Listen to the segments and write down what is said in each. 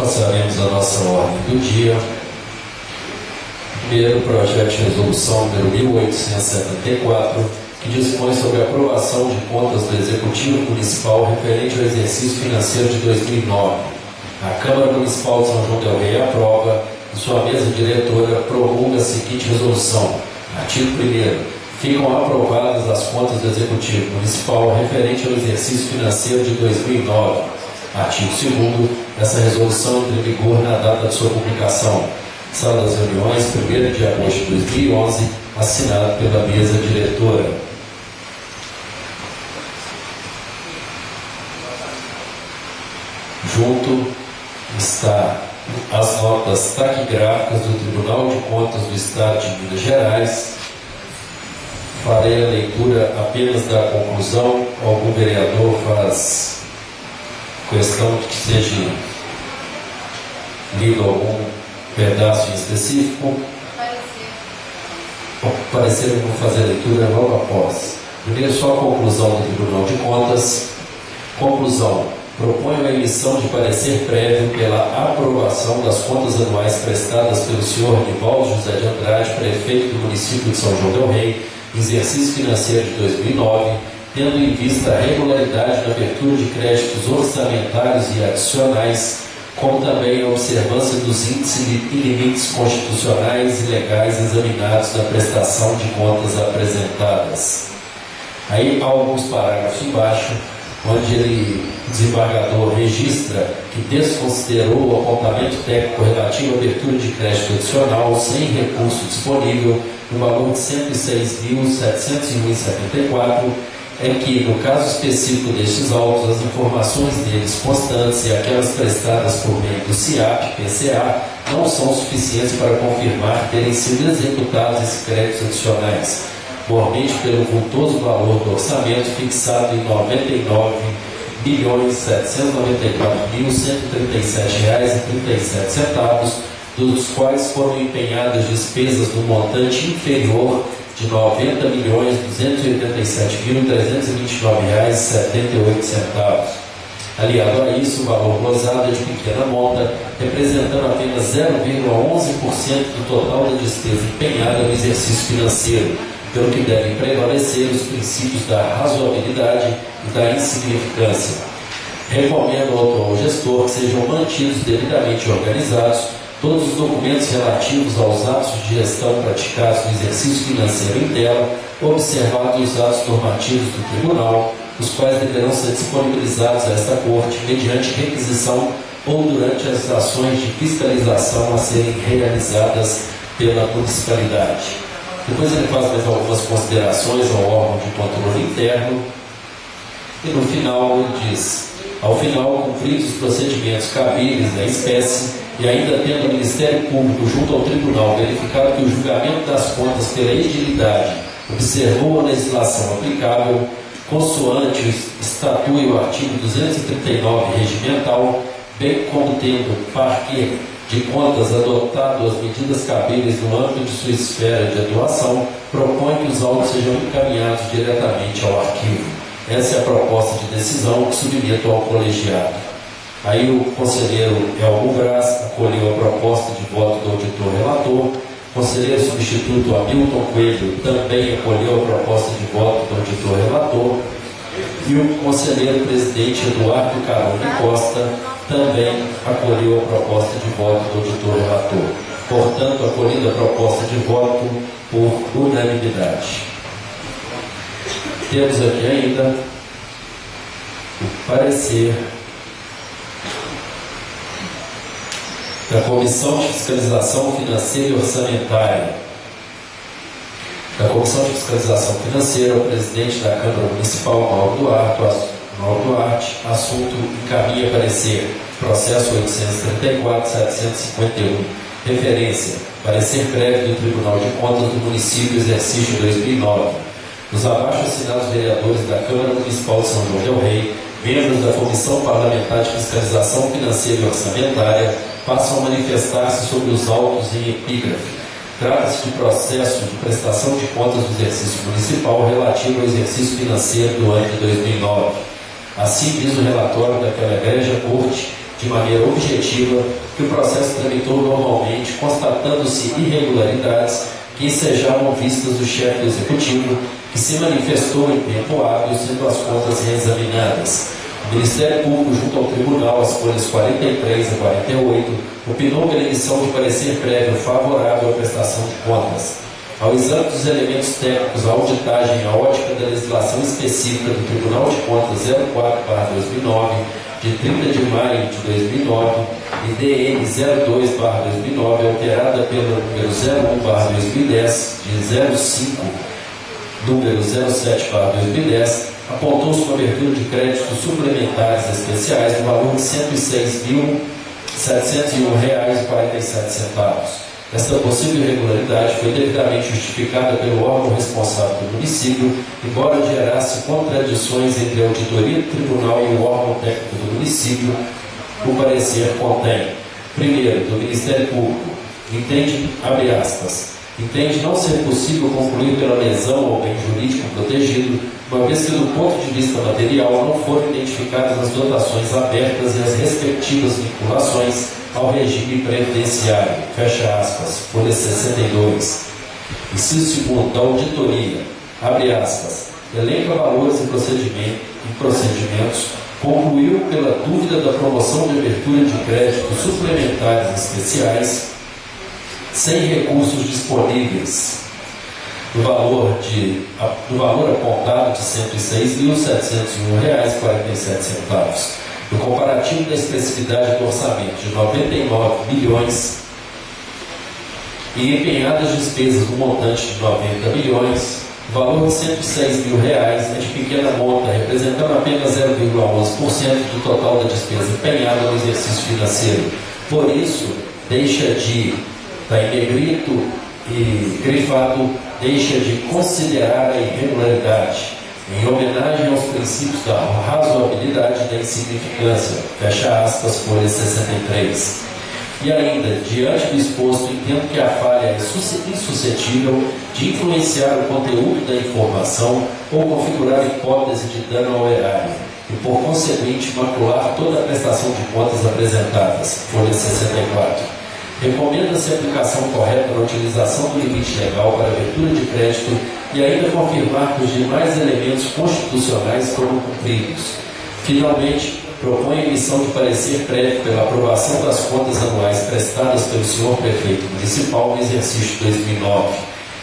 passaremos a nossa ordem do dia. Primeiro, projeto de resolução número 1874, que dispõe sobre a aprovação de contas do Executivo Municipal referente ao exercício financeiro de 2009. A Câmara Municipal de São João del Rei aprova, e sua mesa diretora promulga a seguinte resolução. Artigo 1º. Ficam aprovadas as contas do Executivo Municipal referente ao exercício financeiro de 2009. Artigo 2º. Essa resolução entra em vigor na data de sua publicação. Sala das reuniões, 1º de agosto de 2011, assinado pela mesa diretora. Junto está as notas taquigráficas do Tribunal de Contas do Estado de Minas Gerais. Farei a leitura apenas da conclusão. Algum vereador faz questão de que seja lido algum pedaço em específico? O parecer eu vou fazer a leitura logo após. Primeiro, só a conclusão do Tribunal de Contas. Conclusão. Proponho a emissão de parecer prévio pela aprovação das contas anuais prestadas pelo senhor Nivaldo José de Andrade, prefeito do município de São João del Rei, exercício financeiro de 2009, tendo em vista a regularidade na abertura de créditos orçamentários e adicionais, como também a observância dos índices e limites constitucionais e legais examinados na prestação de contas apresentadas. Aí há alguns parágrafos embaixo, onde o desembargador registra que desconsiderou o apontamento técnico relativo à abertura de crédito adicional sem recurso disponível no valor de R$ 106.701,74, é que, no caso específico destes autos, as informações deles constantes e aquelas prestadas por meio do CIAP-PCA não são suficientes para confirmar terem sido executados esses créditos adicionais, mormente pelo vultoso valor do orçamento fixado em R$ 99.794.137,37, dos quais foram empenhadas despesas no montante inferior de R$ 90.287.329,78. Aliado a isso, o valor glosado é de pequena monta, representando apenas 0,11% do total da despesa empenhada no exercício financeiro, pelo que devem prevalecer os princípios da razoabilidade e da insignificância. Recomendo ao atual gestor que sejam mantidos devidamente organizados todos os documentos relativos aos atos de gestão praticados no exercício financeiro em tela, observados os atos normativos do Tribunal, os quais deverão ser disponibilizados a esta Corte mediante requisição ou durante as ações de fiscalização a serem realizadas pela municipalidade. Depois ele faz mais algumas considerações ao órgão de controle interno e no final ele diz: ao final, cumpridos os procedimentos cabíveis da espécie e ainda tendo o Ministério Público junto ao Tribunal verificado que o julgamento das contas pela edilidade observou a legislação aplicável, consoante estatui o artigo 239 regimental, bem como tendo parquê de contas adotado as medidas cabíveis no âmbito de sua esfera de atuação, propõe que os autos sejam encaminhados diretamente ao arquivo. Essa é a proposta de decisão que submeto ao colegiado. Aí o conselheiro Elmo Braz acolheu a proposta de voto do auditor relator, o conselheiro substituto Hamilton Coelho também acolheu a proposta de voto do auditor relator, e o conselheiro presidente Eduardo Carone Costa também acolheu a proposta de voto do auditor relator. Portanto, acolhida a proposta de voto por unanimidade. Temos aqui ainda o parecer da Comissão de Fiscalização Financeira e Orçamentária. Da Comissão de Fiscalização Financeira, o presidente da Câmara Municipal, Mauro Duarte, assunto encaminha parecer, processo 834.751, referência, parecer prévio do Tribunal de Contas do Município, exercício 2009. Os abaixo assinados vereadores da Câmara Municipal de São João del Rei, membros da Comissão Parlamentar de Fiscalização Financeira e Orçamentária, passam a manifestar-se sobre os autos em epígrafe. Trata-se de processo de prestação de contas do exercício municipal relativo ao exercício financeiro do ano de 2009. Assim diz o relatório daquela egrégia corte, de maneira objetiva que o processo tramitou normalmente, constatando-se irregularidades que ensejavam vistas do chefe do Executivo, que se manifestou em tempo hábil, sendo as contas reexaminadas. O Ministério Público, junto ao Tribunal, as folhas 43 a 48, opinou pela emissão de parecer prévio favorável à prestação de contas. Ao exame dos elementos técnicos, a auditagem e a ótica da legislação específica do Tribunal de Contas 04/2009, de 30 de maio de 2009, e DN 02/2009, alterada pelo número 01/2010, de 05, número 07/2010, apontou-se uma abertura de créditos suplementares especiais no valor de R$ 106.701,47. Esta possível irregularidade foi devidamente justificada pelo órgão responsável do município, embora gerasse contradições entre a auditoria do tribunal e o órgão técnico do município. O parecer contém: primeiro, do Ministério Público, entende, abre aspas, entende não ser possível concluir pela lesão ao bem jurídico protegido, uma vez que, do ponto de vista material, não foram identificadas as dotações abertas e as respectivas vinculações ao regime previdenciário, fecha aspas, folha 62. Inciso segundo, da auditoria, abre aspas, elenca valores e procedimentos, concluiu pela dúvida da promoção de abertura de créditos suplementares especiais, sem recursos disponíveis, do valor apontado de R$ 106.701,47, no comparativo da expressividade do orçamento de 99 milhões e empenhadas despesas no montante de 90 milhões, o valor de R$ 106 mil é de pequena monta, representando apenas 0,11% do total da despesa empenhada no exercício financeiro. Por isso, deixa de, está em negrito e grifado, deixa de considerar a irregularidade, em homenagem aos princípios da razoabilidade e da insignificância, fecha aspas, folha 63. E ainda, diante do exposto, entendo que a falha é insuscetível de influenciar o conteúdo da informação ou configurar hipótese de dano ao erário, e por conseguinte macular toda a prestação de contas apresentadas, folha 64. Recomenda-se a aplicação correta na utilização do limite legal para abertura de crédito e ainda confirmar que os demais elementos constitucionais foram cumpridos. Finalmente, propõe a emissão de parecer prévio pela aprovação das contas anuais prestadas pelo senhor prefeito municipal no exercício 2009,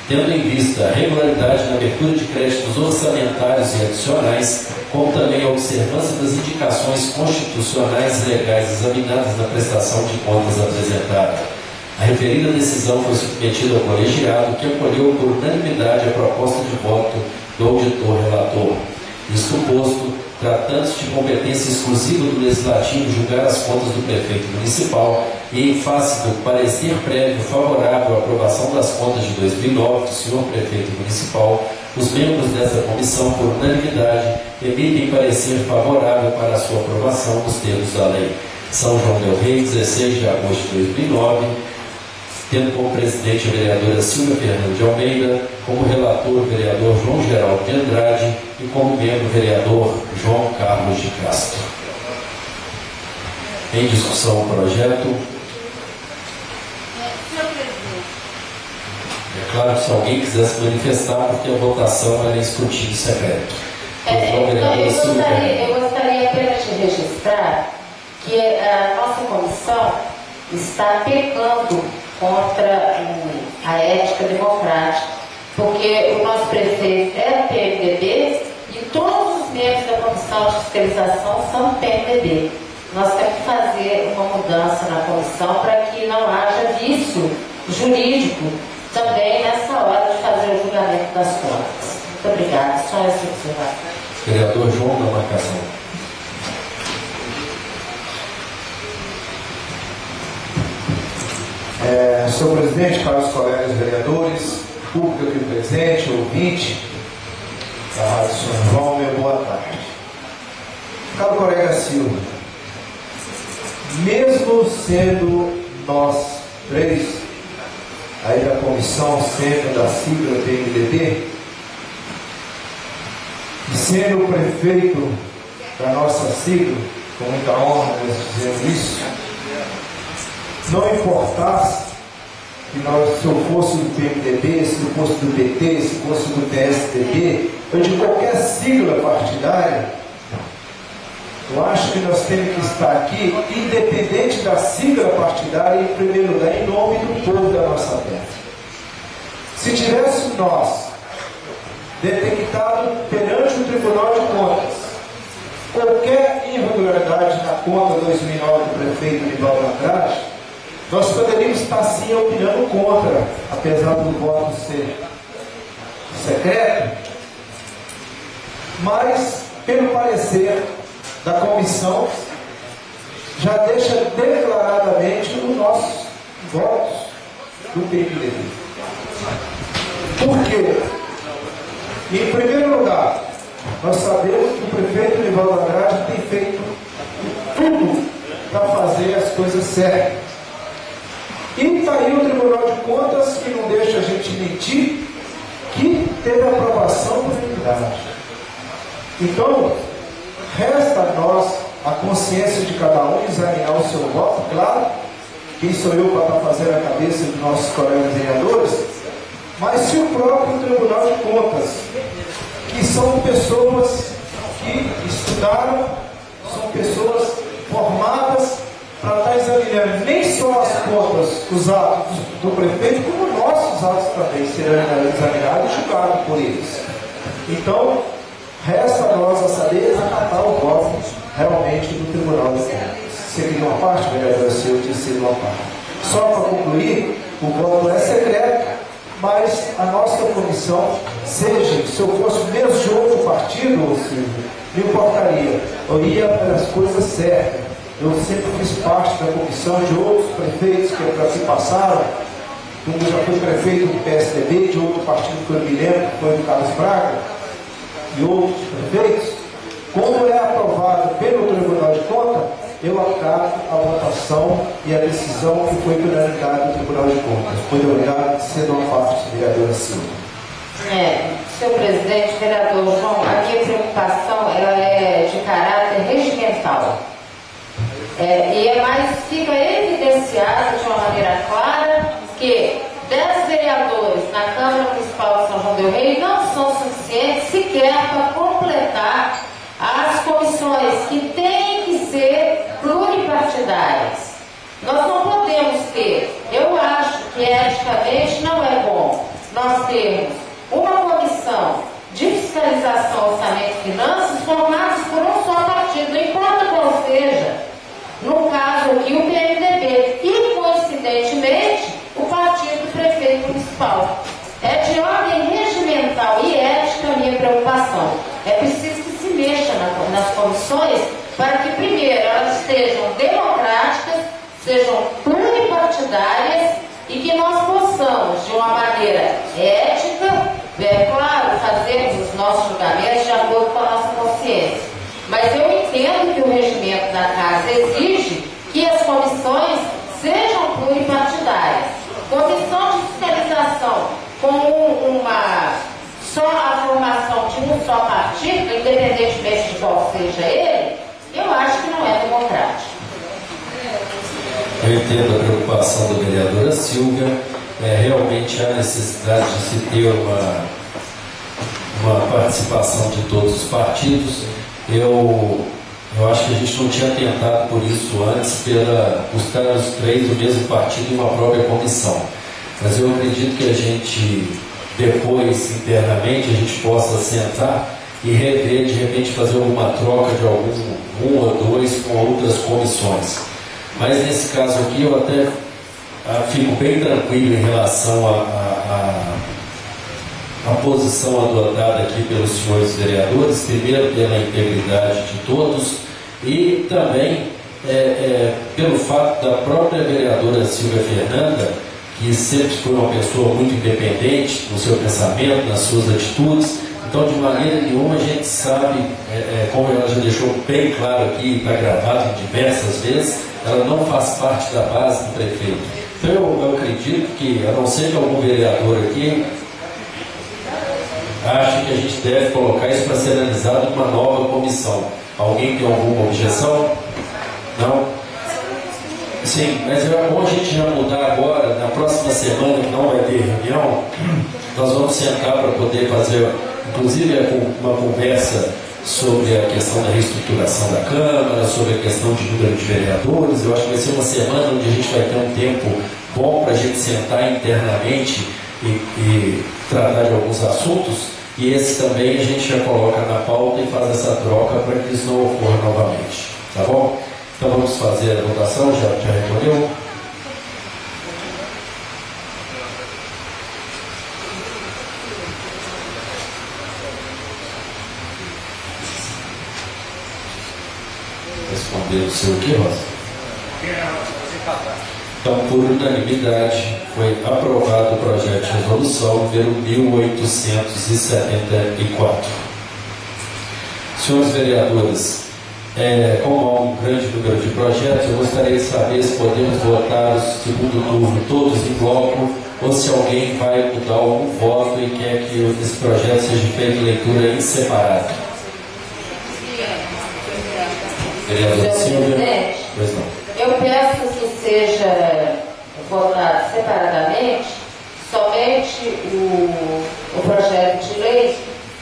tendo em vista a regularidade na abertura de créditos orçamentários e adicionais, como também a observância das indicações constitucionais e legais examinadas na prestação de contas apresentada. A referida decisão foi submetida ao colegiado, que acolheu por unanimidade a proposta de voto do auditor-relator. Isto posto, tratando-se de competência exclusiva do Legislativo julgar as contas do prefeito municipal e em face do parecer prévio favorável à aprovação das contas de 2009 do senhor prefeito municipal, os membros dessa comissão, por unanimidade, emitem parecer favorável para a sua aprovação nos termos da lei. São João del Rei, 16 de agosto de 2009, tendo como presidente a vereadora Silvia Fernanda de Almeida, como relator o vereador João Geraldo de Andrade e como membro o vereador João Carlos de Castro. Em discussão o projeto. É claro que se alguém quiser se manifestar, porque a votação é em escrutínio secreto. Eu gostaria apenas de registrar que a nossa comissão está pecando contra a ética democrática, porque o nosso prefeito é do PMDB e todos os membros da comissão de fiscalização são do PMDB. Nós temos que fazer uma mudança na comissão para que não haja vício jurídico também nessa hora de fazer o julgamento das contas. Muito obrigada. Só essa observação. Vereador João da Marcação. Senhor presidente, caros colegas vereadores, público aqui presente, ouvinte da Rádio São João, meu boa tarde. Caro colega Silva, mesmo sendo nós três aí da comissão, sendo da sigla PMDB, e sendo o prefeito da nossa sigla, com muita honra nós dizemos isso, não importasse que se eu fosse do PMDB, se eu fosse do PT, se eu fosse do PSDB, ou de qualquer sigla partidária, eu acho que nós temos que estar aqui, independente da sigla partidária, em primeiro lugar, em nome do povo da nossa terra. Se tivéssemos nós detectado perante o Tribunal de Contas qualquer irregularidade na conta 2009 do prefeito Nivaldo Andrade, nós poderíamos estar sim opinando contra, apesar do voto ser secreto, mas pelo parecer da comissão já deixa declaradamente os nossos votos do PMDB. Por quê? Em primeiro lugar, nós sabemos que o prefeito Nivaldo Andrade tem feito tudo para fazer as coisas certas. E está aí o Tribunal de Contas, que não deixa a gente mentir, que teve aprovação por unanimidade. Então, resta a nós a consciência de cada um examinar o seu voto, claro. Quem sou eu para estar fazendo a cabeça dos nossos colegas vereadores? Mas se o próprio Tribunal de Contas, que são pessoas que estudaram, são pessoas formadas para estar examinando nem só as contas, os atos do prefeito, como nossos atos também serão examinados e julgados por eles. Então, resta a nós a saber acatar o voto realmente do Tribunal de Contas. Você queria uma parte, vereador, se eu disse uma parte. Só para concluir, o voto é secreto, mas a nossa comissão, seja, se eu fosse mesmo de outro partido, Silvio, não importaria. Eu ia pelas coisas certas. Eu sempre fiz parte da comissão de outros prefeitos que aqui passaram, como já fui prefeito do PSDB, de outro partido que eu me lembro, que foi do Carlos Braga, e outros prefeitos. Quando é aprovado pelo Tribunal de Contas, eu acato a votação e a decisão que foi unanimidade do Tribunal de Contas. Muito obrigado, sendo uma parte, vereadora Silva. Senhor presidente, vereador João, a minha preocupação ela é de caráter regimental. Mas fica evidenciado de uma maneira clara que 10 vereadores na Câmara Municipal de São João del Rei não são suficientes sequer para completar as comissões que têm que ser pluripartidárias. Nós não podemos ter, eu acho que eticamente não é bom nós termos uma comissão de fiscalização, orçamento e finanças formadas por um só partido, não importa qual seja. No caso aqui, o PMDB e, coincidentemente, o partido do prefeito municipal. É de ordem regimental e ética a minha preocupação. É preciso que se mexa nas comissões para que, primeiro, elas sejam democráticas, sejam pluripartidárias e que nós possamos, de uma maneira ética, claro, fazermos os nossos julgamentos de acordo com a nossa consciência. Mas eu entendo que o regimento da Casa exige que as comissões sejam pluripartidárias. Comissão de fiscalização com só a formação de um só partido, independentemente de qual seja ele, eu acho que não é democrático. Eu entendo a preocupação da vereadora Silvia. Realmente há necessidade de se ter uma participação de todos os partidos. Eu acho que a gente não tinha tentado por isso antes, buscar os três do mesmo partido em uma própria comissão. Mas eu acredito que a gente, depois, internamente, a gente possa sentar e rever, de repente fazer alguma troca de um ou dois com outras comissões. Mas nesse caso aqui eu até fico bem tranquilo em relação a posição adotada aqui pelos senhores vereadores, primeiro pela integridade de todos e também pelo fato da própria vereadora Silvia Fernanda, que sempre foi uma pessoa muito independente no seu pensamento, nas suas atitudes. Então, de maneira nenhuma, a gente sabe, como ela já deixou bem claro aqui, está gravado diversas vezes, ela não faz parte da base do prefeito. Então, eu acredito que, a não ser que algum vereador aqui acho que a gente deve colocar isso para ser analisado numa nova comissão. Alguém tem alguma objeção? Não? Sim, mas é bom a gente já mudar agora, na próxima semana, que não vai ter reunião, nós vamos sentar para poder fazer, inclusive, uma conversa sobre a questão da reestruturação da Câmara, sobre a questão de número de vereadores. Eu acho que vai ser uma semana onde a gente vai ter um tempo bom para a gente sentar internamente e tratar de alguns assuntos, e esse também a gente já coloca na pauta e faz essa troca para que isso não ocorra novamente. Tá bom? Então vamos fazer a votação, já recolheu? Responder o seu quê, Rosa? Então, por unanimidade, foi aprovado o projeto de resolução número 1874. Senhores vereadores, como há um grande número de projetos, eu gostaria de saber se podemos votar o segundo turno todos em bloco, ou se alguém vai mudar algum voto e quer que esse projeto seja feito leitura em separado. Vereador Silvia? Pois não. Eu peço que seja votado separadamente somente o projeto de lei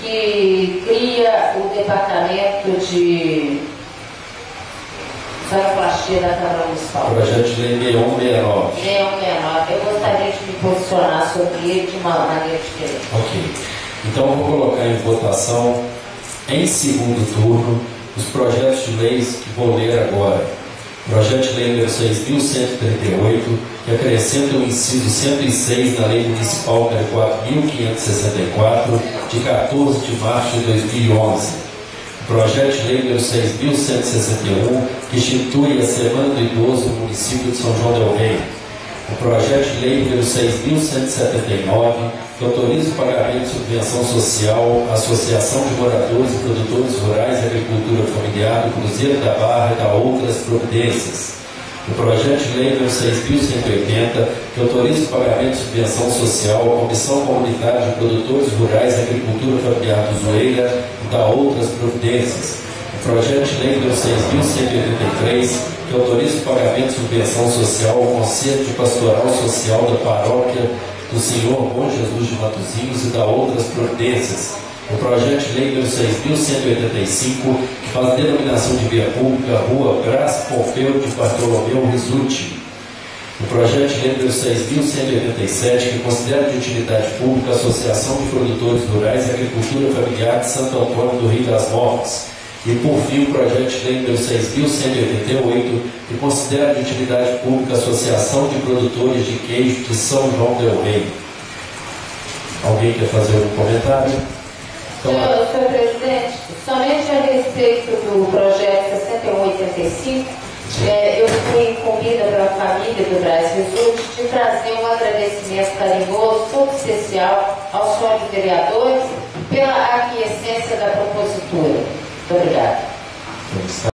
que cria o departamento de sonoplastia da Câmara Municipal. Projeto de lei 6169. 6169. Eu gostaria de me posicionar sobre ele de uma maneira diferente. Ok. Então eu vou colocar em votação, em segundo turno, os projetos de leis que vou ler agora. Projeto de lei número 6.138, que acrescenta o inciso 106 na Lei Municipal número 4.564, de 14 de março de 2011. Projeto de lei número 6.161, que institui a Semana do Idoso no município de São João del Rei. O projeto de lei número 6.179, que autoriza o pagamento de subvenção social à Associação de Moradores e Produtores Rurais e Agricultura Familiar do Cruzeiro da Barra e da outras providências. O projeto de lei número 6.180, que autoriza o pagamento de subvenção social à Comissão Comunitária de Produtores Rurais e Agricultura Familiar do Zoeira e da outras providências. O projeto de lei número 6.183, que autoriza o pagamento de subvenção social ao Conselho de Pastoral Social da Paróquia do Senhor Bom Jesus de Matosinhos e da outras providências. O projeto de lei número 6.185, que faz a denominação de via pública Rua Brás Pompeu de Bartolomeu Risutti. O projeto de lei número 6.187, que considera de utilidade pública a Associação de Produtores Rurais e Agricultura Familiar de Santo Antônio do Rio das Mortes. E, por fim, o projeto de lei número 6.188, que considera de utilidade pública a Associação de Produtores de Queijo de São João del Rei. Alguém quer fazer um comentário? Então, Senhor presidente, somente a respeito do projeto 6185, eu fui incumbida pela família do Brás Risutti de trazer um agradecimento carinhoso, todo especial, aos senhores vereadores pela aquiescência da propositura. Muito obrigada.